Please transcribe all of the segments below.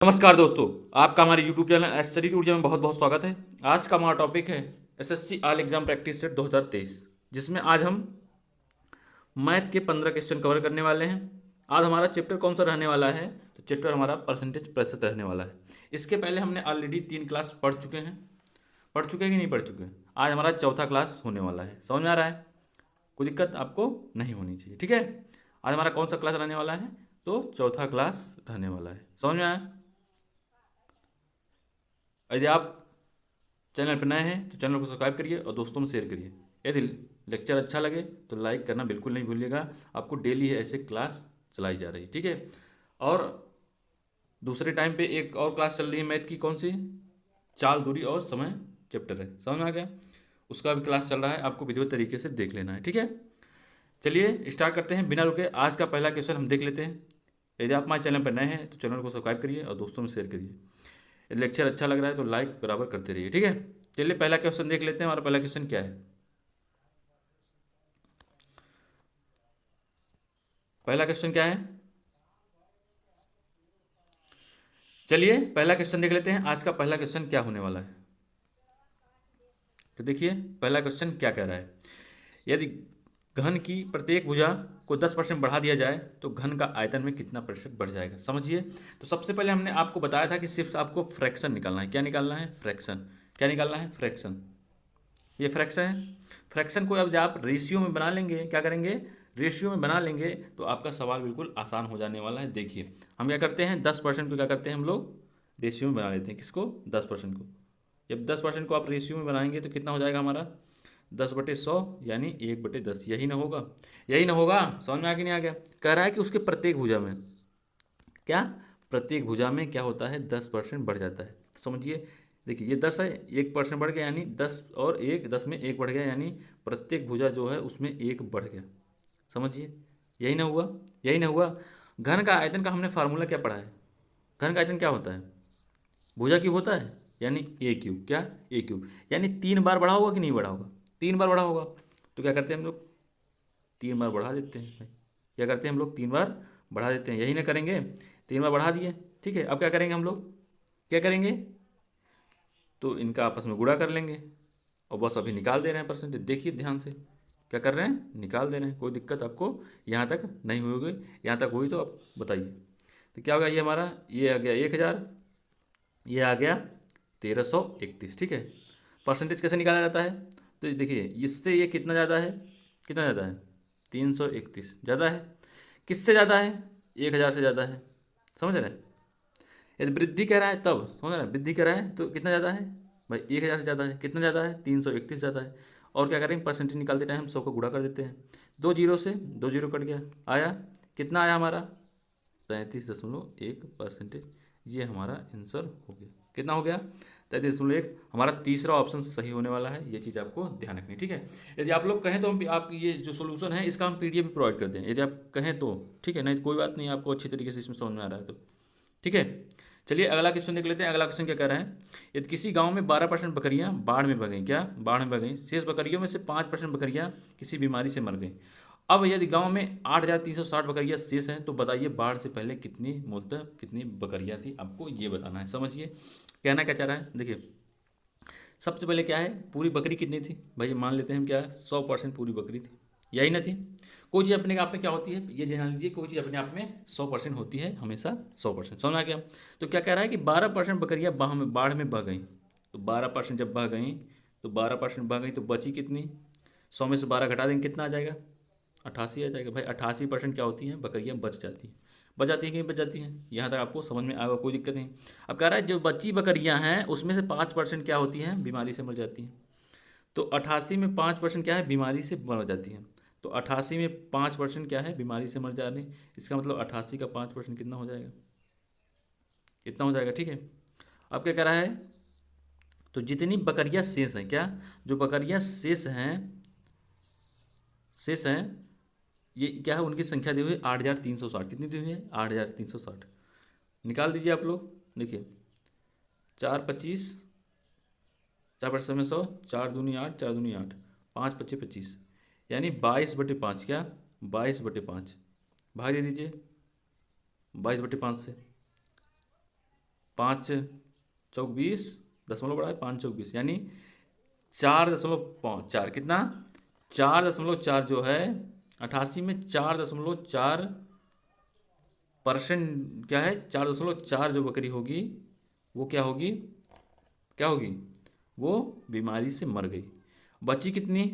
नमस्कार दोस्तों, आपका हमारे YouTube चैनल स्टडी टूरिज्म में बहुत बहुत स्वागत है। आज का हमारा टॉपिक है SSC all exam practice set 2023, जिसमें आज हम मैथ के 15 क्वेश्चन कवर करने वाले हैं। आज हमारा चैप्टर कौन सा रहने वाला है? तो चैप्टर हमारा परसेंटेज प्रतिशत रहने वाला है। इसके पहले हमने ऑलरेडी 3 क्लास पढ़ चुके हैं कि नहीं पढ़ चुके हैं? आज हमारा चौथा क्लास होने वाला है। समझ में आ रहा है? कोई दिक्कत आपको नहीं होनी चाहिए, ठीक है। आज हमारा कौन सा क्लास रहने वाला है? तो चौथा क्लास रहने वाला है। समझ में आया? यदि आप चैनल पर नए हैं तो चैनल को सब्सक्राइब करिए और दोस्तों में शेयर करिए। यदि लेक्चर अच्छा लगे तो लाइक करना बिल्कुल नहीं भूलिएगा। आपको डेली ऐसे क्लास चलाई जा रही है, ठीक है। और दूसरे टाइम पे एक और क्लास चल रही है मैथ की, कौन सी? चाल, दूरी और समय चैप्टर है। समझ में आ गया? उसका भी क्लास चल रहा है, आपको विधिवत तरीके से देख लेना है, ठीक है। चलिए स्टार्ट करते हैं बिना रुके। आज का पहला क्वेश्चन हम देख लेते हैं। यदि आप हमारे चैनल पर नए हैं तो चैनल को सब्सक्राइब करिए और दोस्तों में शेयर करिए। लेक्चर अच्छा लग रहा है तो लाइक बराबर करते रहिए, ठीक है। चलिए पहला क्वेश्चन देख लेते हैं। हमारा पहला क्वेश्चन क्या है? पहला क्वेश्चन क्या है? चलिए पहला क्वेश्चन देख लेते हैं। आज का पहला क्वेश्चन क्या होने वाला है? तो देखिए पहला क्वेश्चन क्या कह रहा है। यदि घन की प्रत्येक भुजा को 10% बढ़ा दिया जाए तो घन का आयतन में कितना प्रतिशत बढ़ जाएगा? समझिए। तो सबसे पहले हमने आपको बताया था कि सिर्फ आपको फ्रैक्शन निकालना है। क्या निकालना है? फ्रैक्शन। क्या निकालना है? फ्रैक्शन। ये फ्रैक्शन है। फ्रैक्शन को अब जब आप रेशियो में बना लेंगे, क्या करेंगे? रेशियो में बना लेंगे तो आपका सवाल बिल्कुल आसान हो जाने वाला है। देखिए हम क्या करते हैं, 10% को क्या करते हैं हम लोग? रेशियो में बना लेते हैं। किसको? 10% को। जब 10% को आप रेशियो में बनाएंगे तो कितना हो जाएगा हमारा? 10/100 यानी 1/10। यही ना होगा? यही ना होगा? समझ में आ गया नहीं आ गया? कह रहा है कि उसके प्रत्येक भुजा में, क्या प्रत्येक भुजा में क्या होता है? 10% बढ़ जाता है। तो समझिए, देखिए ये 10 है, 1% बढ़ गया यानी 10, और 10 में 1 बढ़ गया यानी प्रत्येक भुजा जो है उसमें 1 बढ़ गया। समझिए, यही ना हुआ? यही ना हुआ? घन का आयतन का हमने फार्मूला क्या पढ़ा है? घन का आयतन क्या होता है? भुजा क्यूब होता है, यानी ए क्यूब। क्या? ए क्यूब। यानी 3 बार बढ़ा होगा कि नहीं बढ़ा होगा? 3 बार बढ़ा होगा। तो क्या करते हैं हम लोग? 3 बार बढ़ा देते हैं भाई। क्या करते हैं हम लोग? 3 बार बढ़ा देते हैं। यही ना करेंगे? 3 बार बढ़ा दिए, ठीक है। अब क्या करेंगे हम लोग? क्या करेंगे? तो इनका आपस में गुणा कर लेंगे और बस अभी निकाल दे रहे हैं परसेंटेज। देखिए ध्यान से क्या कर रहे हैं, निकाल दे रहे हैं। कोई दिक्कत आपको यहाँ तक नहीं हुई होगी? यहाँ तक हुई तो आप बताइए। तो क्या होगा? ये हमारा ये आ गया 1000, ये आ गया 1331, ठीक है। परसेंटेज कैसे निकाला जाता है? तो देखिए इससे ये कितना ज़्यादा है? कितना ज़्यादा है? 331 ज़्यादा है। किससे ज़्यादा है? 1000 से ज़्यादा है। समझ रहे हैं? यदि वृद्धि कह रहा है तब, समझ रहे हैं, वृद्धि कह रहा है तो कितना ज़्यादा है भाई? 1000 से ज़्यादा है। कितना ज़्यादा है? 331 ज़्यादा है। और क्या करेंगे? परसेंटेज निकालते टाइम हम 100 को गुणा कर देते हैं। 2 जीरो से 2 जीरो कट गया, आया कितना? आया हमारा 33.1%। ये हमारा आंसर हो गया। कितना हो गया? 33.1। हमारा तीसरा ऑप्शन सही होने वाला है। ये चीज़ आपको ध्यान रखनी, ठीक है। यदि आप लोग कहें तो हम आप ये जो सोल्यूशन है इसका हम पीडीएफ भी प्रोवाइड कर दें, यदि आप कहें तो, ठीक है। नहीं तो कोई बात नहीं, आपको अच्छी तरीके से इसमें समझ में आ रहा है तो, ठीक है। चलिए अगला क्वेश्चन देख लेते हैं। अगला क्वेश्चन क्या कह रहा है? यदि किसी गांव में 12% बकरियां बाढ़ में बह गईं, क्या? बाढ़ में बह गईं, शेष बकरियों में से 5% बकरियां किसी बीमारी से मर गईं। अब यदि गांव में 8,360 बकरियां शेष हैं तो बताइए बाढ़ से पहले कितनी मूलतः कितनी बकरियां थी? आपको ये बताना है। समझिए कहना क्या चाह रहा है। देखिए सबसे पहले क्या है, पूरी बकरी कितनी थी भाई? मान लेते हैं हम, क्या है, 100% पूरी बकरी थी। यही ना थी? कोई चीज़ अपने आप में क्या होती है, ये जान लीजिए, कोई चीज़ अपने आप में 100% होती है, हमेशा 100%। समझ आ गया? तो क्या कह रहा है कि 12% बकरियां बाढ़ में बह गई। तो 12% जब बह गई तो 12% बह गई तो बची कितनी? 100 में से 12 घटा देंगे, कितना आ जाएगा? 88 आ जाएगा भाई। 88% क्या होती हैं? बकरियां बच जाती हैं। बच जाती हैं कि नहीं बच जाती हैं? यहाँ तक आपको समझ में आएगा, कोई दिक्कत नहीं। अब कह रहा है जो बची बकरियां हैं उसमें से 5% क्या होती हैं? बीमारी से मर जाती हैं। तो 88 में 5% क्या है? बीमारी से मर जाती हैं। तो 88 में 5% क्या है? बीमारी से मर जाने। इसका मतलब 88 का 5% कितना हो जाएगा? इतना हो जाएगा, ठीक है। अब क्या कह रहा है? तो जितनी बकरियां शेष हैं, क्या? जो बकरियां शेष हैं ये क्या है? उनकी संख्या दी हुई है 8,360। कितनी दी हुई है? 8,360। निकाल दीजिए आप लोग। देखिए 4 25, 4 × 100, 4 दूनी 8, 4 दूनी 8, 5 × 25 = 25, यानी 22/5। क्या? 22/5 भाग दे दीजिए 22/5 से। 5×4 = 20, दशमलव बढ़ाए 5×4 = 20, यानी 4.4, कितना 4.4 जो है 88 में 4.4% क्या है, 4.4 जो बकरी होगी वो क्या होगी, क्या होगी, वो बीमारी से मर गई। बची कितनी,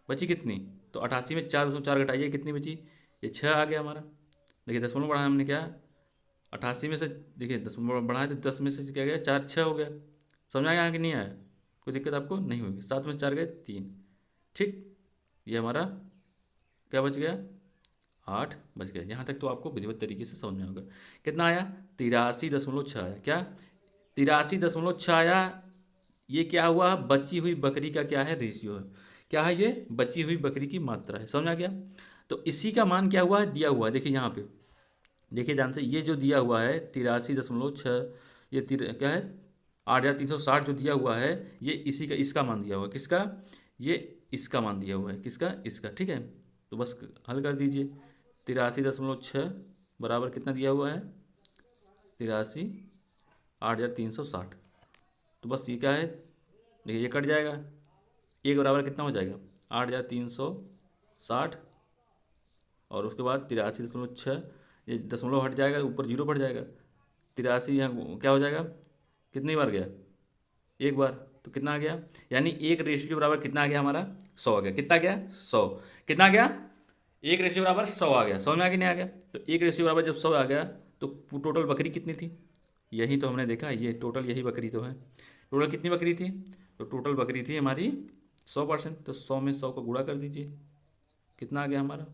बची कितनी, तो 88 में 4.4 घटाइए, कितनी बची, ये 6 आ गया हमारा। देखिए दशमलव बढ़ाया हमने, क्या 88 में से, देखिए दशमलव बढ़ाए तो 10 में से क्या गया 4, 6 हो गया। समझ आया कि नहीं आया, कोई दिक्कत आपको नहीं होगी। 7 में से 4 गए 3, ठीक, ये हमारा क्या बच गया, 8 बच गया। यहाँ तक तो आपको विधिवत तरीके से समझ में होगा। कितना आया, 83.6 आया, क्या 83.6 आया। ये क्या हुआ, बची हुई बकरी का क्या है, रेशियो है, क्या है, ये बची हुई बकरी की मात्रा है। समझ आ गया। तो इसी का मान क्या हुआ है, दिया हुआ है, देखिए यहाँ पे, देखिए ध्यान से, ये जो दिया हुआ है 83.6, ये क्या है 8,360 जो दिया हुआ है, ये इसी का, इसका मान दिया हुआ है, किसका, ये इसका मान दिया हुआ है, किसका, इसका, ठीक है। तो बस हल कर दीजिए, 83.6 बराबर कितना दिया हुआ है, 83,8,360। तो बस ये क्या है, देखिए ये कट जाएगा, एक बराबर कितना हो जाएगा 8,360, और उसके बाद 83.6, ये दशमलव हट जाएगा, ऊपर जीरो बढ़ जाएगा, 83 यहाँ क्या हो जाएगा, कितनी बार गया, एक बार, तो कितना आ गया, यानी एक रेशियो बराबर कितना आ गया हमारा, 100 आ गया। कितना गया, 100, कितना आ गया, एक रेशियो बराबर 100 आ गया। समझ में आ गया नहीं आ गया, तो एक रेशियो बराबर जब 100 आ गया तो टोटल बकरी कितनी थी, यही तो हमने देखा, ये टोटल यही बकरी तो है। टोटल कितनी बकरी थी, तो टोटल बकरी थी हमारी 100%, तो 100 में 100 को गुणा कर दीजिए, कितना आ गया हमारा,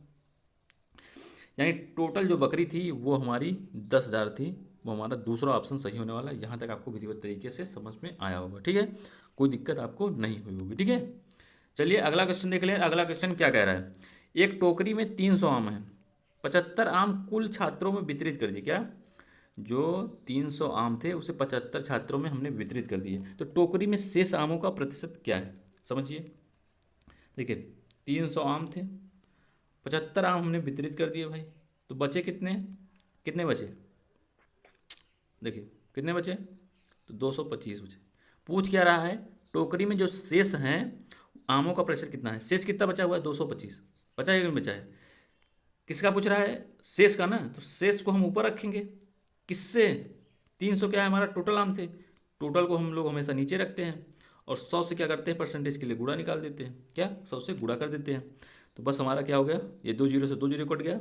यानी टोटल जो बकरी थी वो हमारी 10,000 थी। वो हमारा दूसरा ऑप्शन सही होने वाला है। यहाँ तक आपको विधिवत तरीके से समझ में आया होगा, ठीक है, कोई दिक्कत आपको नहीं हुई होगी, ठीक है। चलिए अगला क्वेश्चन देख लें। अगला क्वेश्चन क्या कह रहा है, एक टोकरी में 300 आम हैं, 75 आम कुल छात्रों में वितरित कर दिए। क्या, जो 300 आम थे उसे 75 छात्रों में हमने वितरित कर दिए, तो टोकरी में शेष आमों का प्रतिशत क्या है, समझिए। देखिए 300 आम थे, 75 आम हमने वितरित कर दिए भाई, तो बचे कितने, कितने बचे, देखिए कितने बचे, तो 225 बचे। पूछ क्या रहा है, टोकरी में जो शेष हैं आमों का प्रतिशत कितना है, शेष कितना बचा हुआ है 225, बचा है कि नहीं बचा है, किसका पूछ रहा है, शेष का ना, तो शेष को हम ऊपर रखेंगे, किससे, 300 क्या है हमारा टोटल आम थे, टोटल को हम लोग हमेशा नीचे रखते हैं, और 100 से क्या करते हैं, परसेंटेज के लिए गुणा निकाल देते हैं, क्या 100 से गुणा कर देते हैं। तो बस हमारा क्या हो गया, ये 2 जीरो से 2 जीरो कट गया,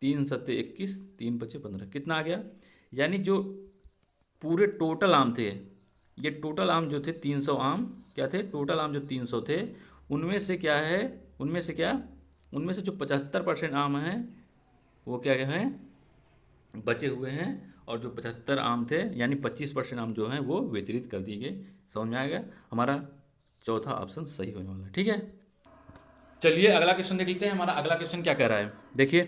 3 7 21, 3 5 15, कितना आ गया, यानी जो पूरे टोटल आम थे, ये टोटल आम जो थे 300 आम क्या थे, टोटल आम जो 300 थे उनमें से क्या है, उनमें से क्या, उनमें से जो 75% आम हैं वो क्या हैं, बचे हुए हैं, और जो 75 आम थे यानी 25% आम जो हैं वो वितरित कर दिए गए। समझ में आ गया, हमारा चौथा ऑप्शन सही होने वाला है, ठीक है। चलिए अगला क्वेश्चन देख लेते हैं। हमारा अगला क्वेश्चन क्या कह रहा है, देखिए,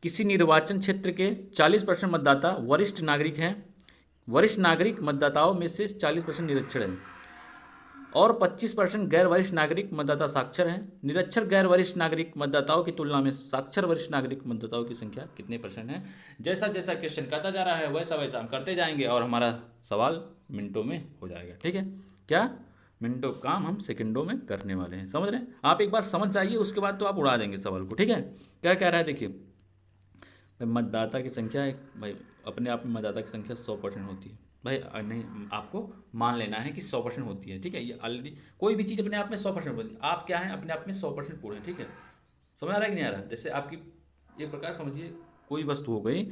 किसी निर्वाचन क्षेत्र के 40% मतदाता वरिष्ठ नागरिक हैं, वरिष्ठ नागरिक मतदाताओं में से 40% निरक्षर हैं, और 25% गैर वरिष्ठ नागरिक मतदाता साक्षर हैं। निरक्षर गैर वरिष्ठ नागरिक मतदाताओं की तुलना में साक्षर वरिष्ठ नागरिक मतदाताओं की संख्या कितने परसेंट है। जैसा जैसा क्वेश्चन करता जा रहा है वैसा वैसा हम करते जाएंगे, और हमारा सवाल मिनटों में हो जाएगा, ठीक है। क्या, मिनटों काम हम सेकंडों में करने वाले हैं, समझ रहे हैं। आप एक बार समझ जाइए, उसके बाद तो आप उड़ा देंगे सवाल को, ठीक है। क्या कह रहा है, देखिए भाई, मतदाता की संख्या एक, भाई अपने आप में मतदाता की संख्या 100% होती है भाई, नहीं आपको मान लेना है कि 100% होती है, ठीक है। ये ऑलरेडी कोई भी चीज़ अपने आप में 100% होती है, आप क्या हैं अपने आप में 100% पूर्ण है, ठीक है। समझ आ रहा है कि नहीं आ रहा है, जैसे आपकी एक प्रकार समझिए कोई वस्तु हो गई,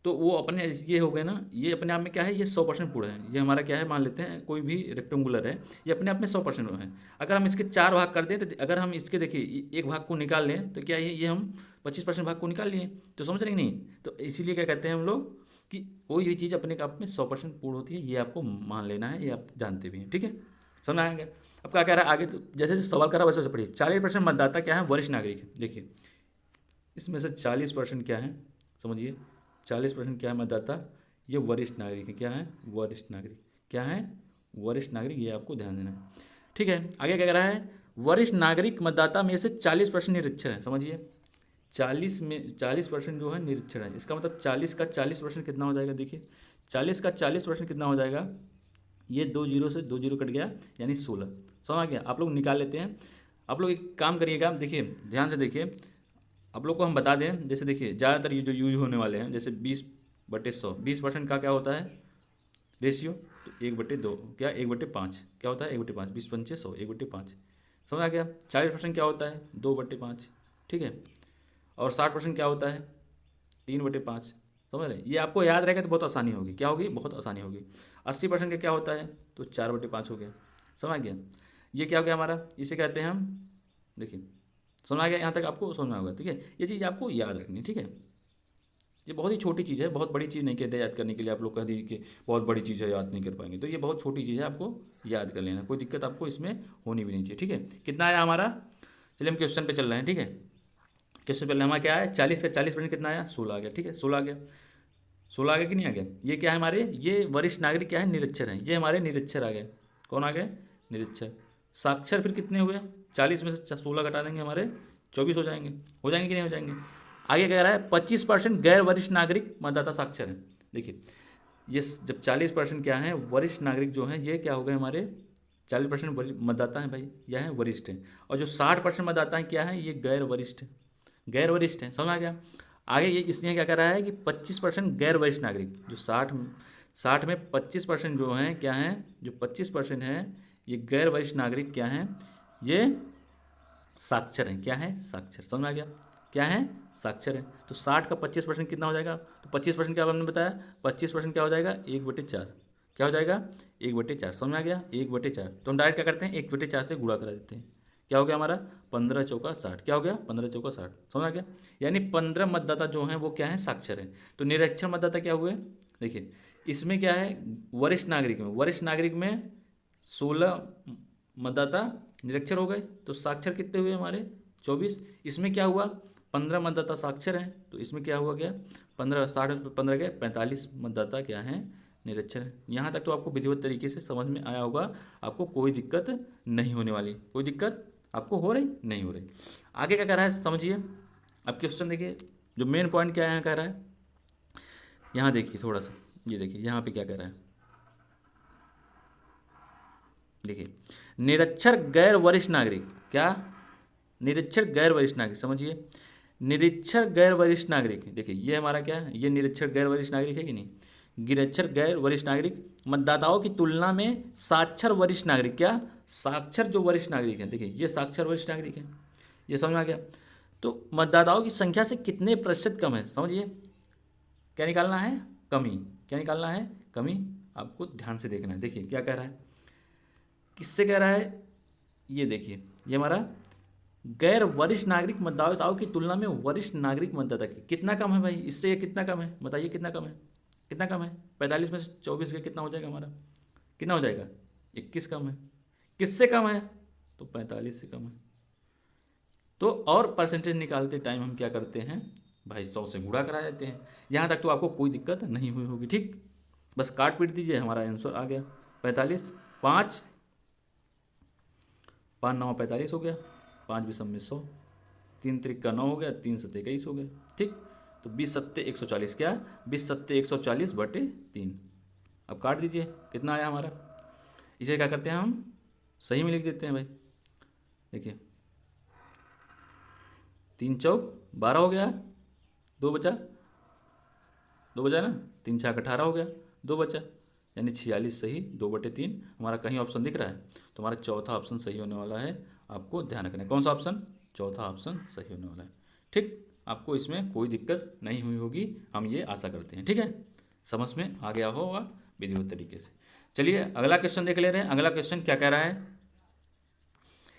तो वो अपने ये हो गए ना, ये अपने आप में क्या है, ये 100% पूर्ण है। ये हमारा क्या है, मान लेते हैं कोई भी रेक्टेंगुलर है, ये अपने आप में 100% है। अगर हम इसके 4 भाग कर दें, तो अगर हम इसके देखिए एक भाग को निकाल लें तो क्या ये हम 25% भाग को निकाल लिए, तो समझ रहे नहीं। तो इसीलिए क्या कहते हैं हम लोग कि कोई भी चीज़ अपने आप में 100% पूर्ण होती है, ये आपको मान लेना है, ये आप जानते भी हैं, ठीक है। समझ आएंगे। अब क्या कह रहा है आगे, तो जैसे जैसे सवाल कर रहा है वैसे वैसे पढ़िए। 40% मतदाता क्या है, वरिष्ठ नागरिक है। देखिए इसमें से 40% क्या है, समझिए 40% क्या है मतदाता, ये वरिष्ठ नागरिक है। क्या है, वरिष्ठ नागरिक, क्या है, वरिष्ठ नागरिक, ये आपको ध्यान देना है, ठीक है। आगे क्या कह रहा है, वरिष्ठ नागरिक मतदाता में से 40% निरक्षर है। समझिए 40% जो है निरक्षर है। इसका मतलब 40 का 40% कितना हो जाएगा, देखिए 40 का 40% कितना हो जाएगा, ये 2 जीरो से 2 जीरो कट गया यानी 16। समझ आ गया। आप लोग निकाल लेते हैं। आप लोग एक काम करिएगा, देखिए ध्यान से देखिए, आप लोग को हम बता दें, जैसे देखिए ज़्यादातर ये जो यूज होने वाले हैं, जैसे 20/100, 20% का क्या होता है रेशियो, तो 1/2 क्या 1/5 क्या होता है 1/5, 20×5 = 100, 1/5 समझ आ गया। 40% क्या होता है 2/5, ठीक है। और 60% क्या होता है 3/5, समझ रहे। ये आपको याद रहेगा तो बहुत आसानी होगी, क्या होगी बहुत आसानी होगी। 80% का क्या होता है तो 4/5 हो गया, समझ आ गया। ये क्या हो गया हमारा, इसे कहते हैं हम, देखिए समझ आ गया, यहाँ तक आपको समझ में होगा, ठीक है। ये चीज़ आपको याद रखनी, ठीक है। ये बहुत ही छोटी चीज़ है, बहुत बड़ी चीज़ नहीं कहते याद करने के लिए। आप लोग कह दीजिए कि बहुत बड़ी चीज़ है याद नहीं कर पाएंगे, तो ये बहुत छोटी चीज़ है, आपको याद कर लेना, कोई दिक्कत आपको इसमें होनी भी नहीं चाहिए, ठीक है। कितना आया हमारा, चलिए हम क्वेश्चन पे चल रहे हैं, ठीक है। क्वेश्चन पहले हमारा क्या है, 40 का 40% कितना आया 16 आ गया, ठीक है 16 आ गया, 16 आ गया कि नहीं आ गया। ये क्या है हमारे, ये वरिष्ठ नागरिक क्या है निरक्षर हैं, ये हमारे निरक्षर आ गए। कौन आ गए निरक्षर। साक्षर फिर कितने हुए, 40 में से 16 घटा देंगे हमारे 24 हो जाएंगे कि नहीं हो जाएंगे। आगे कह रहा है 25% गैर वरिष्ठ नागरिक मतदाता साक्षर हैं। देखिए ये जब 40% क्या है वरिष्ठ नागरिक जो हैं, ये क्या हो गए हमारे 40% मतदाता हैं भाई, यह है वरिष्ठ हैं। और जो 60% मतदाता हैं क्या है, ये गैर वरिष्ठ हैं, गैर वरिष्ठ हैं, समझ आ गया। आगे ये इसलिए क्या कर रहा है कि 25% गैर वरिष्ठ नागरिक, जो 60 में 25% जो हैं क्या हैं, जो 25% हैं ये गैर वरिष्ठ नागरिक क्या हैं, ये साक्षर हैं, क्या है साक्षर, समझ में आ गया, क्या है साक्षर है। तो 60 का 25% कितना हो जाएगा, तो 25% क्या आपने बताया 25% क्या हो जाएगा 1/4, क्या हो जाएगा 1/4, समझ में आ गया 1/4। तो हम डायरेक्ट क्या करते हैं 1/4 से गुणा करा देते हैं, क्या हो गया हमारा 15 चौका 60, क्या हो गया 15 चौका 60, समझ आ गया। यानी 15 मतदाता जो हैं वो क्या है साक्षर हैं। तो निरक्षर मतदाता क्या हुए, देखिए इसमें क्या है वरिष्ठ नागरिक में 16 मतदाता निरक्षर हो गए, तो साक्षर कितने हुए हमारे 24। इसमें क्या हुआ 15 मतदाता साक्षर हैं, तो इसमें क्या हुआ गया 15 60 15 गए 45 मतदाता क्या हैं निरक्षर हैं। यहाँ तक तो आपको विधिवत तरीके से समझ में आया होगा, आपको कोई दिक्कत नहीं होने वाली, कोई दिक्कत आपको हो रही नहीं हो रही। आगे क्या कह रहा है समझिए, अब क्वेश्चन देखिए, जो मेन पॉइंट क्या है कह रहा है, यहाँ देखिए थोड़ा सा, ये देखिए यहाँ पे क्या कह रहा है, देखिए निरक्षर गैर वरिष्ठ नागरिक, क्या निरक्षर गैर वरिष्ठ नागरिक, समझिए निरक्षर गैर वरिष्ठ नागरिक, देखिए ये हमारा क्या है, ये निरक्षर गैर वरिष्ठ नागरिक है कि नहीं, निरक्षर गैर वरिष्ठ नागरिक मतदाताओं की तुलना में साक्षर वरिष्ठ नागरिक, क्या साक्षर जो वरिष्ठ नागरिक हैं, देखिए ये साक्षर वरिष्ठ नागरिक हैं, ये समझ में आ गया। तो मतदाताओं की संख्या से कितने प्रतिशत कम है, समझिए क्या निकालना है कमी, क्या निकालना है कमी, आपको ध्यान से देखना है। देखिए क्या कह रहा है, किससे कह रहा है, ये देखिए ये हमारा गैर वरिष्ठ नागरिक मतदाताओं की तुलना में वरिष्ठ नागरिक मतदाता की कितना कम है भाई, इससे ये कितना कम है बताइए, कितना कम है, कितना कम है 45 में से 24 का कितना हो जाएगा हमारा, कितना हो जाएगा 21 कम है, किससे कम है तो 45 से कम है। तो और परसेंटेज निकालते टाइम हम क्या करते हैं भाई 100 से गुणा करा देते हैं। यहाँ तक तो आपको कोई दिक्कत नहीं हुई होगी, ठीक, बस काट पीट दीजिए हमारा आंसर आ गया 45, 5 5 9 45 हो गया, 5 विषम में 100, 3 त्रिक का 9 हो गया, 3 सत्ते 21 हो गया, ठीक। तो 20 सत्ते 140, क्या 20 सत्ते 140/3, अब काट दीजिए कितना आया हमारा। इसे क्या करते हैं हम सही में लिख देते हैं भाई, देखिए 3 चौक 12 हो गया, 2 बचा, 2 बचा ना, 3 छक 18 हो गया, 2 बचा, यानी 46 सही 2/3 हमारा। कहीं ऑप्शन दिख रहा है तो हमारा चौथा ऑप्शन सही होने वाला है, आपको ध्यान रखना है कौन सा ऑप्शन, चौथा ऑप्शन सही होने वाला है, ठीक। आपको इसमें कोई दिक्कत नहीं हुई होगी, हम ये आशा करते हैं, ठीक है, समझ में आ गया होगा विधिवत तरीके से। चलिए अगला क्वेश्चन देख ले रहे हैं। अगला क्वेश्चन क्या कह रहा है,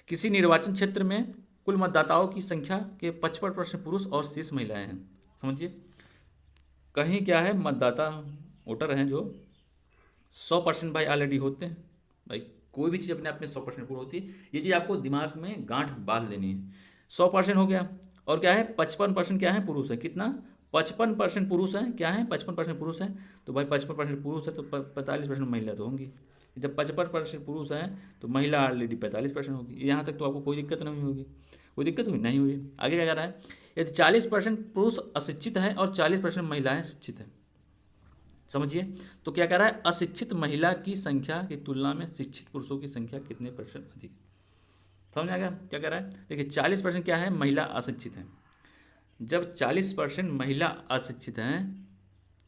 किसी निर्वाचन क्षेत्र में कुल मतदाताओं की संख्या के 55% पुरुष और शेष महिलाएं हैं। समझिए कहीं क्या है मतदाता वोटर हैं जो 100% भाई ऑलरेडी होते हैं, भाई कोई भी चीज़ अपने आप में 100% पूरी होती है, ये चीज़ आपको दिमाग में गांठ बांध लेनी है। 100% हो गया, और क्या है 55% क्या है पुरुष है, कितना 55% पुरुष हैं, क्या है 55% पुरुष हैं, तो भाई 55% पुरुष है तो 45% महिला तो होंगी। जब 55% पुरुष हैं तो महिला ऑलरेडी 45% होगी, यहाँ तक तो आपको कोई दिक्कत नहीं होगी। कोई दिक्कत हुई नहीं हुई। आगे क्या कह रहा है, यदि 40% पुरुष अशिक्षित है और 40% महिलाएं शिक्षित हैं, समझिए। तो क्या कह रहा है, अशिक्षित महिला की संख्या की तुलना में शिक्षित पुरुषों की संख्या कितने परसेंट अधिक है। समझ आ गया क्या कह रहा है। देखिए 40% क्या है, महिला अशिक्षित है। जब 40% महिला अशिक्षित हैं,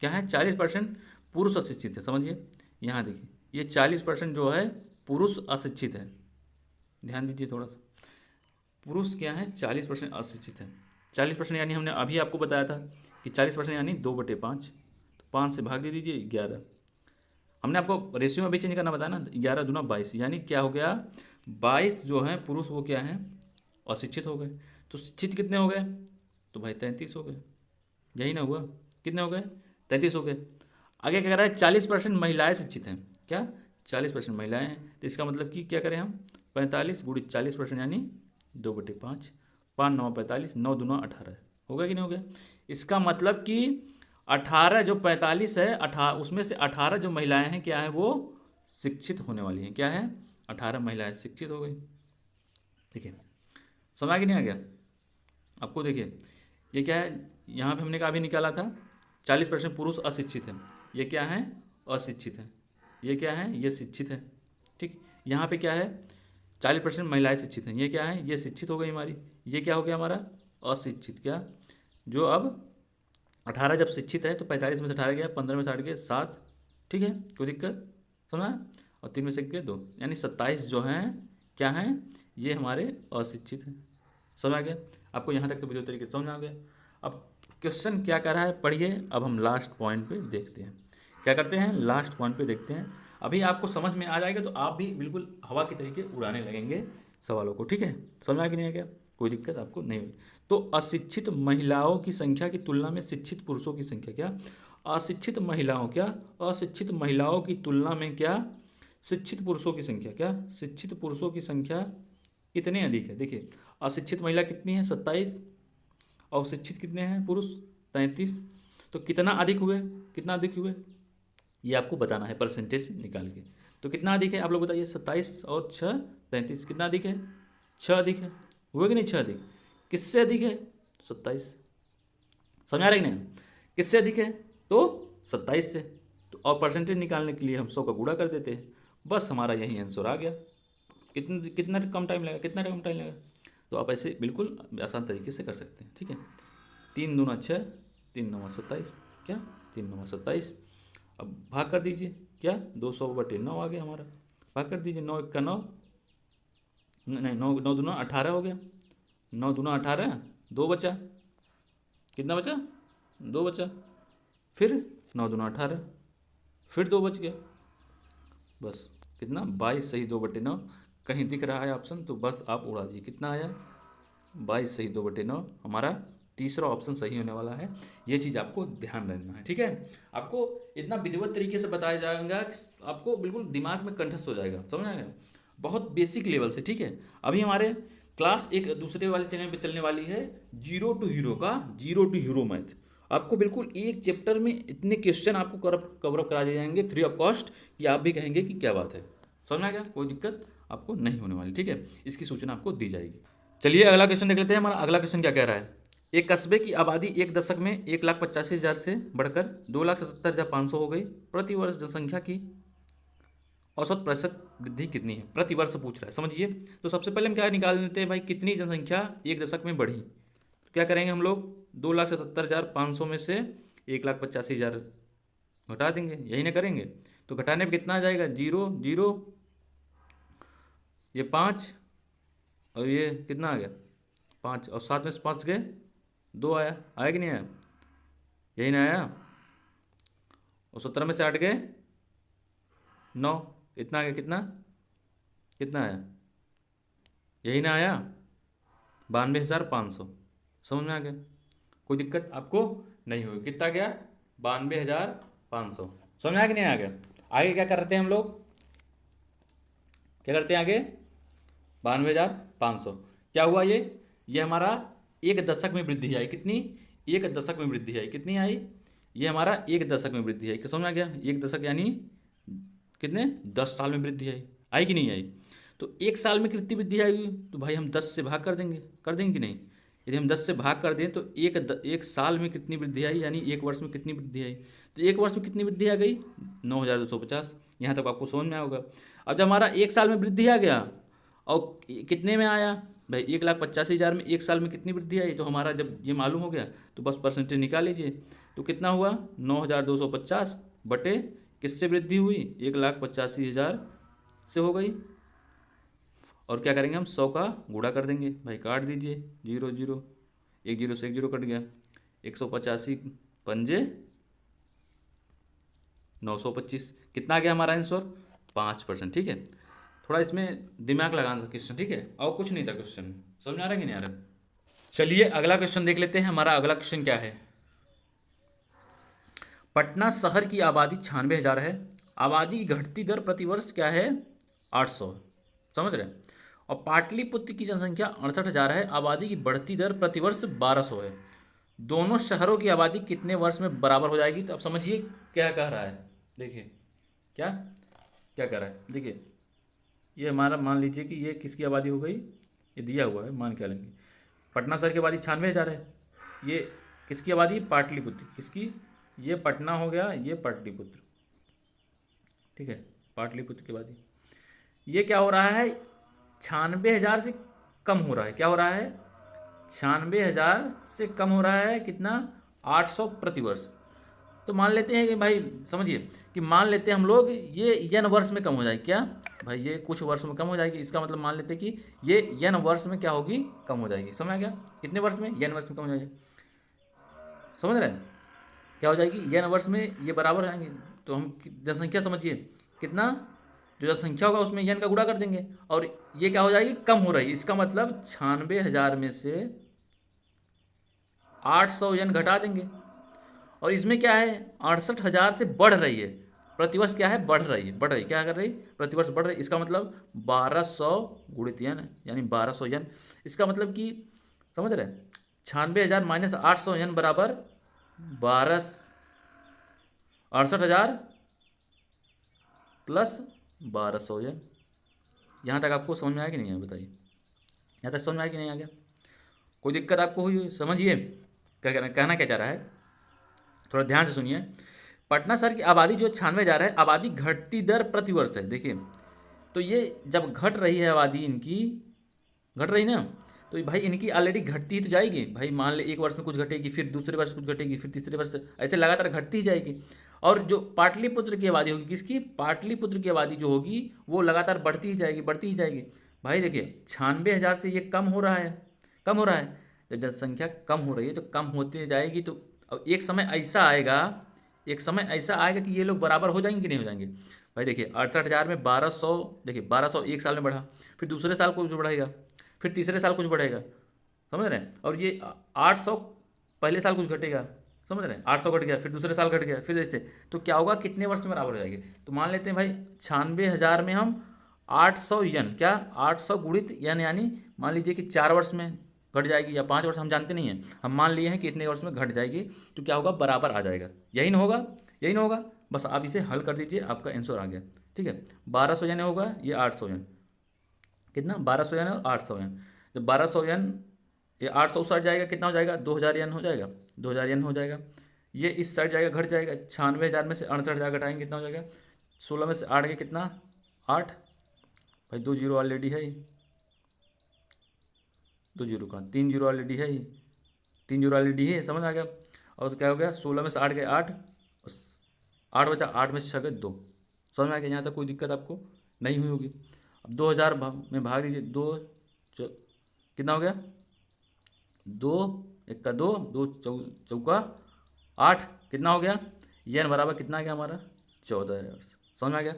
क्या है, 40% पुरुष अशिक्षित है। समझिए यहाँ देखिए, ये 40% जो है पुरुष अशिक्षित है। ध्यान दीजिए थोड़ा सा, पुरुष क्या है, 40% अशिक्षित है। 40% यानी हमने अभी आपको बताया था कि 40% यानी 2/5, तो 5 से भाग दे दीजिए 11। हमने आपको रेशियो में भी चेंज करना बताया ना, 11 दूना 22, यानी क्या हो गया, 22 जो है पुरुष वो क्या है, अशिक्षित हो गए। तो शिक्षित कितने हो गए, तो भाई 33 हो गए। यही ना हुआ, कितने हो गए, 33 हो गए। आगे क्या कह रहा है, 40% महिलाएं शिक्षित हैं। क्या, 40% महिलाएं हैं, तो इसका मतलब कि क्या करें हम, 45 गुणित 40% यानी 2/5, 5 9 45, 9 दूना 18 हो गया कि नहीं हो गया। इसका मतलब कि 18 जो 45 है, 18 उसमें से 18 जो महिलाएं हैं क्या है, वो शिक्षित होने वाली हैं। क्या है, 18 महिलाएं शिक्षित हो गई। ठीक है, समझ आ गया नहीं आ गया आपको। देखिए ये क्या है, यहाँ पे हमने कहा अभी निकाला था 40% पुरुष अशिक्षित है, ये क्या है, अशिक्षित है। ये क्या है, ये शिक्षित है। ठीक, यहाँ पे क्या है, 40% महिलाएं शिक्षित हैं, ये क्या है, ये शिक्षित हो गई हमारी। ये क्या हो गया हमारा, अशिक्षित। क्या, जो अब 18 जब शिक्षित है तो 45 में से 18 गया, 15 में से 8 गया 7। ठीक है, कोई दिक्कत, समझा। और 3 में से गए 2, यानी 27 जो हैं क्या हैं, ये हमारे अशिक्षित हैं। समझ आ गया आपको, यहाँ तक तो बुझे तरीके से समझ आ गया। अब क्वेश्चन क्या कर रहा है, पढ़िए। अब हम लास्ट पॉइंट पे देखते हैं, क्या करते हैं, लास्ट पॉइंट पे देखते हैं। अभी आपको समझ में आ जाएगा तो आप भी बिल्कुल हवा की तरीके उड़ाने लगेंगे सवालों को। ठीक है, समझ आ कि नहीं आ गया, कोई दिक्कत आपको नहीं हुई। तो अशिक्षित महिलाओं की संख्या की तुलना में शिक्षित पुरुषों की संख्या, क्या, अशिक्षित महिलाओं, क्या, अशिक्षित महिलाओं की तुलना में क्या, शिक्षित पुरुषों की संख्या, क्या, शिक्षित पुरुषों की संख्या कितने अधिक है। देखिए अशिक्षित महिला कितनी है, 27, और शिक्षित कितने हैं पुरुष, 33। तो कितना अधिक हुए, कितना अधिक हुए, ये आपको बताना है परसेंटेज निकाल के। तो कितना अधिक है आप लोग बताइए, 27 और 6 33, कितना अधिक है, 6 अधिक है। हुए कि नहीं, 6 अधिक, किससे अधिक है, 27। समझा रहे कि नहीं, किससे अधिक है, तो 27 से। तो और परसेंटेज निकालने के लिए हम 100 का गुणा कर देते हैं, बस हमारा यही आंसर आ गया। कितना कितना कम टाइम लगेगा, कितना कम टाइम लगेगा, तो आप ऐसे बिल्कुल आसान तरीके से कर सकते हैं। ठीक है, 3 दूना 6, 3 9 27, क्या, 3 9 27। अब भाग कर दीजिए, क्या, 200/9 आ गया हमारा। भाग कर दीजिए, 9 1 का 9, नहीं 9 9 दूना 18 हो गया, 9 दूना 18, 2 बचा, कितना बचा, 2 बचा। फिर 9 दूना 18, फिर 2 बच गया, बस कितना, 22 सही 2/9। कहीं दिख रहा है ऑप्शन तो बस आप उड़ा दीजिए, कितना आया, 22 सही 2/9 हमारा तीसरा ऑप्शन सही होने वाला है। ये चीज़ आपको ध्यान रखना है। ठीक है, आपको इतना विधिवत तरीके से बताया जाएगा कि आपको बिल्कुल दिमाग में कंठस्थ हो जाएगा, समझ आएगा, बहुत बेसिक लेवल से। ठीक है, अभी हमारे क्लास एक दूसरे वाले चैनल पे चलने वाली है, जीरो टू हीरो मैथ। आपको बिल्कुल एक चैप्टर में इतने क्वेश्चन आपको कवर अप करा दिए जाएंगे फ्री ऑफ कॉस्ट कि आप भी कहेंगे कि क्या बात है। समझ में आ गया, कोई दिक्कत आपको नहीं होने वाली। ठीक है, इसकी सूचना आपको दी जाएगी। चलिए अगला क्वेश्चन देख लेते हैं। हमारा अगला क्वेश्चन क्या कह रहा है, एक कस्बे की आबादी एक दशक में 1,85,000 से बढ़कर 2,77,500 हो गई। प्रतिवर्ष जनसंख्या की औसत प्रतिशत वृद्धि कितनी है, प्रतिवर्ष पूछ रहा है, समझिए। तो सबसे पहले हम क्या निकाल लेते हैं भाई, कितनी जनसंख्या एक दशक में बढ़ी। तो क्या करेंगे हम लोग, 2,77,500 में से 1,85,000 घटा देंगे, यही ना करेंगे। तो घटाने पर कितना आ जाएगा, 0 0, ये 5 और ये कितना आ गया 5, और 7 में से 5 गए 2 आया, आया कि नहीं आया, यही ना आया। और 17 में से 8 गए 9, इतना आ गया, कितना कितना आया, यही ना आया, 92,500। समझ में आ गया, कोई दिक्कत आपको नहीं होगी, कितना गया, 92,500। समझ में आ गया कि नहीं आ गया। आगे क्या करते हैं हम लोग, क्या करते हैं आगे, 92,500 क्या हुआ, ये हमारा एक दशक में वृद्धि आई, कितनी, एक दशक में वृद्धि आई, कितनी आई, ये हमारा एक दशक में वृद्धि आई। समझ में आ गया, एक दशक यानी कितने, 10 साल में वृद्धि आई, आई कि नहीं आई। तो एक साल में कितनी वृद्धि आएगी, तो भाई हम 10 से भाग कर देंगे कि नहीं। यदि हम 10 से भाग कर दें तो एक साल में कितनी वृद्धि आई, यानी एक वर्ष में कितनी वृद्धि आई। तो एक वर्ष में कितनी वृद्धि आ गई, 9,250। यहाँ तक आपको समझ में आया होगा। अब जब हमारा एक साल में वृद्धि आ गया और कितने में आया भाई, 1,85,000 में एक साल में कितनी वृद्धि आई, तो हमारा जब ये मालूम हो गया तो बस परसेंटेज निकाल लीजिए। तो कितना हुआ, 9,250 बटे किससे वृद्धि हुई, 1,85,000 से हो गई। और क्या करेंगे हम, 100 का गुणा कर देंगे भाई, काट दीजिए, 0 0, एक जीरो से एक जीरो कट गया, 185 पंजे 925, कितना आ गया हमारा आंसर, 5%। ठीक है, थोड़ा इसमें दिमाग लगाना था क्वेश्चन, ठीक है, और कुछ नहीं था क्वेश्चन। समझ आ रहा है कि नहीं आ रहा। चलिए अगला क्वेश्चन देख लेते हैं। हमारा अगला क्वेश्चन क्या है, पटना शहर की आबादी 96,000 है, आबादी की घटती दर प्रतिवर्ष क्या है, 800। समझ रहे हैं। और पाटलिपुत्र की जनसंख्या 68,000 है, आबादी की बढ़ती दर प्रतिवर्ष 1200 है। दोनों शहरों की आबादी कितने वर्ष में बराबर हो जाएगी। तो अब समझिए क्या कह रहा है, देखिए क्या क्या कह रहा है। देखिए ये हमारा मान लीजिए कि ये किसकी आबादी हो गई, ये दिया हुआ है, मान क्या लेंगे, पटना शहर की आबादी 96,000 है, ये किसकी आबादी, पाटलिपुत्र किसकी, ये पटना हो गया, ये पाटलिपुत्र, ठीक है, पाटलिपुत्र की आबादी। ये क्या हो रहा है, 96,000 से कम हो रहा है, क्या हो रहा है, 96,000 से कम हो रहा है, कितना, 800 प्रतिवर्ष। तो मान लेते हैं कि भाई समझिए कि मान लेते हैं हम लोग ये n वर्ष में कम हो जाएगी, क्या भाई, ये कुछ वर्ष में कम हो जाएगी। इसका मतलब मान लेते हैं कि ये n वर्ष में क्या होगी, कम हो जाएगी। समझ आ गया, कितने वर्ष में, n वर्ष में कम हो जाएगी। समझ रहे हैं, क्या हो जाएगी, n वर्ष में ये बराबर हो जाएंगे। तो हम जनसंख्या समझिए कितना, जो जनसंख्या होगा उसमें n का गुणा कर देंगे, और ये क्या हो जाएगी, कम हो रही है। इसका मतलब 96,000 में से 800 n घटा देंगे, और इसमें क्या है, 68,000 से बढ़ रही है प्रतिवर्ष, क्या है, बढ़ रही है, बढ़ रही, क्या कर रही, प्रतिवर्ष बढ़ रही। इसका मतलब 1200 गुणित n, यानी 1200 n। इसका मतलब कि समझ रहे हैं, 96,000 माइनस 800 n बराबर 68,000 प्लस 1200 n। यहाँ तक आपको समझ में आया कि नहीं आया, बताइए, यहाँ तक समझ में आया कि नहीं आ गया, कोई दिक्कत आपको हुई, समझिए क्या कहना क्या चाह रहा है, थोड़ा ध्यान से सुनिए। पटना शहर की आबादी जो 96,000 है, आबादी घटती दर प्रतिवर्ष है। देखिए तो ये जब घट रही है आबादी, इनकी घट रही ना, तो भाई इनकी ऑलरेडी घटती ही तो जाएगी भाई। मान ले एक वर्ष में कुछ घटेगी, फिर दूसरे वर्ष कुछ घटेगी, फिर तीसरे वर्ष, ऐसे लगातार घटती ही जाएगी। और जो पाटलिपुत्र की आबादी होगी, किसकी, पाटलिपुत्र की आबादी जो होगी वो लगातार बढ़ती ही जाएगी, बढ़ती ही जाएगी। भाई देखिए 96,000 से ये कम हो रहा है, कम हो रहा है। जब जनसंख्या कम हो रही है तो कम होती जाएगी। तो अब एक समय ऐसा आएगा, एक समय ऐसा आएगा कि ये लोग बराबर हो जाएंगे कि नहीं हो जाएंगे। भाई देखिए 68,000 में 1200, देखिए 1200 एक साल में बढ़ा, फिर दूसरे साल कुछ बढ़ेगा, फिर तीसरे साल कुछ बढ़ेगा, समझ रहे हैं। और ये 800 पहले साल कुछ घटेगा, समझ रहे हैं, 800 घट गया, फिर दूसरे साल घट गया, फिर ऐसे। तो क्या होगा, कितने वर्ष में बराबर हो जाएंगे। तो मान लेते हैं भाई 96,000 में हम 800 n, क्या 800 गुणित n, यानी मान लीजिए कि 4 वर्ष में घट जाएगी या 5 वर्ष, हम जानते नहीं हैं, हम मान लिए हैं कि इतने वर्ष में घट जाएगी। तो क्या होगा, बराबर आ जाएगा, यही ना होगा, यही ना होगा। बस आप इसे हल कर दीजिए, आपका आंसर आ गया। ठीक है, 1200 n होगा, ये 800 n, कितना, 1200 n और 800 n। जब 1200 n ये 800 उस साइड जाएगा, कितना हो जाएगा, 2000 n हो जाएगा, 2000 n हो जाएगा। ये इस साइड जाएगा, घट जाएगा, 96,000 में से 68,000 घटाएंगे, कितना हो जाएगा, 16 में से 8 के कितना, 8। भाई 2 जीरो ऑलरेडी है, 2 जीरो का 3 जीरो ऑलरेडी है, 3 जीरो ऑलरेडी है, समझ आ गया। और क्या हो गया, 16 में से 8 गए 8, 8 बचा, 8 में से 6 गए 2। समझ में आ गया, यहाँ तक कोई दिक्कत आपको नहीं हुई होगी। अब 2000 में भाग दीजिए, कितना हो गया, 2 एक का 2, 2 चौका 8, कितना हो गया, ये बराबर कितना आ गया हमारा, 14,000। समझ में आ गया।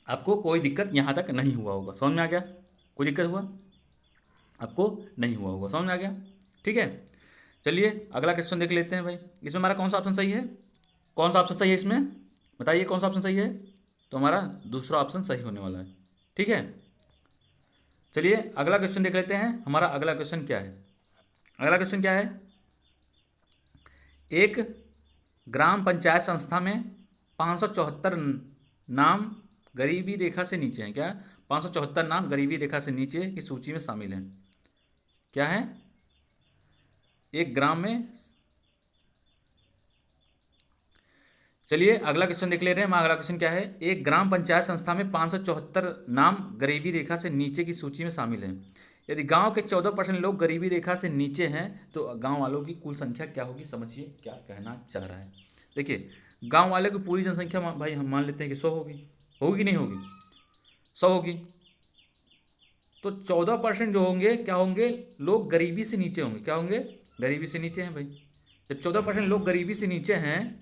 आपको कोई दिक्कत यहाँ तक नहीं हुआ होगा, समझ में आ गया, कोई दिक्कत हुआ आपको नहीं हुआ होगा, समझ में आ गया। ठीक है, चलिए अगला क्वेश्चन देख लेते हैं भाई। इसमें हमारा कौन सा ऑप्शन सही है, कौन सा ऑप्शन सही है इसमें, बताइए कौन सा ऑप्शन सही है। तो हमारा दूसरा ऑप्शन सही होने वाला है। ठीक है, चलिए अगला क्वेश्चन देख लेते हैं। हमारा अगला क्वेश्चन क्या है, अगला क्वेश्चन क्या है, एक ग्राम पंचायत संस्था में 574 नाम गरीबी रेखा से नीचे हैं। क्या? 574 नाम गरीबी रेखा से नीचे की सूची में शामिल हैं। क्या है? एक ग्राम में, चलिए अगला क्वेश्चन देख ले रहे हैं हम। अगला क्वेश्चन क्या है? एक ग्राम पंचायत संस्था में 574 नाम गरीबी रेखा से नीचे की सूची में शामिल हैं। यदि गांव के 14% लोग गरीबी रेखा से नीचे हैं तो गांव वालों की कुल संख्या क्या होगी? समझिए क्या कहना चाह रहा है। देखिए, गांव वाले की पूरी जनसंख्या भाई हम मान लेते हैं कि 100 होगी। होगी कि नहीं होगी? 100 होगी। तो 14% जो होंगे क्या होंगे? लोग गरीबी से नीचे होंगे। क्या होंगे? गरीबी से नीचे हैं भाई। जब 14% लोग गरीबी से नीचे हैं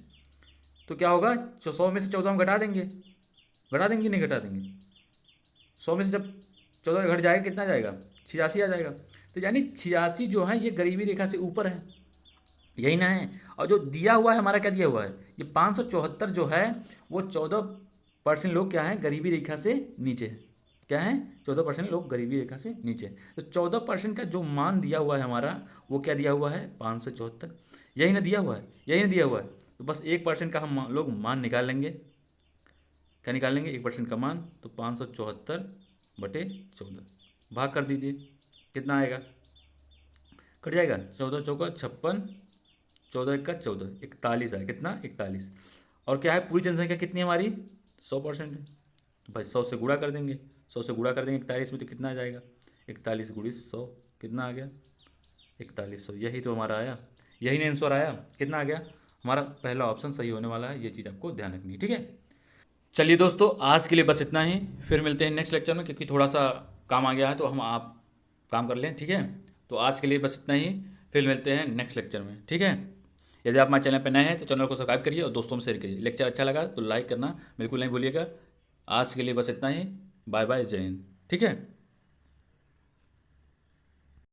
तो क्या होगा? 100 में से 14 हम घटा देंगे। घटा देंगे नहीं घटा देंगे? 100 में से जब 14 घट जाएगा कितना जाएगा? 86 आ जाएगा। तो यानी 86 जो है ये गरीबी रेखा से ऊपर है, यही ना है। और जो दिया हुआ है हमारा, क्या दिया हुआ है? ये 574 जो है वो 14% लोग क्या हैं? गरीबी रेखा से नीचे है। क्या है? 14% लोग गरीबी रेखा से नीचे। तो 14% का जो मान दिया हुआ है हमारा, वो क्या दिया हुआ है? 574। यही ना दिया हुआ है? यही ना दिया हुआ है। तो बस 1% का हम लोग मान निकाल लेंगे। क्या निकाल लेंगे? 1% का मान। तो 574/14 भाग कर दीजिए, कितना आएगा? कट जाएगा। 14 चौका 56, 14 एक का 14, 41 आए। कितना? 41। और क्या है? पूरी जनसंख्या कितनी है हमारी? 100% है। तो भाई 100 से गुणा कर देंगे। 100 से गुणा कर देंगे 41 में, तो कितना आ जाएगा? 41 गुणित 100 कितना आ गया? 4100। यही तो हमारा आया, यही ना आंसर आया। कितना आ गया? हमारा पहला ऑप्शन सही होने वाला है। ये चीज़ आपको ध्यान रखनी है, ठीक है। चलिए दोस्तों, आज के लिए बस इतना ही। फिर मिलते हैं नेक्स्ट लेक्चर में, क्योंकि थोड़ा सा काम आ गया है तो हम आप काम कर लें, ठीक है। तो आज के लिए बस इतना ही। फिर मिलते हैं नेक्स्ट लेक्चर में, ठीक है। यदि आप हमारे चैनल पर नए हैं तो चैनल को सब्सक्राइब करिए और दोस्तों में शेयर करिए। लेक्चर अच्छा लगा तो लाइक करना बिल्कुल नहीं भूलिएगा। आज के लिए बस इतना ही। बाय बाय, जय हिंद, ठीक है।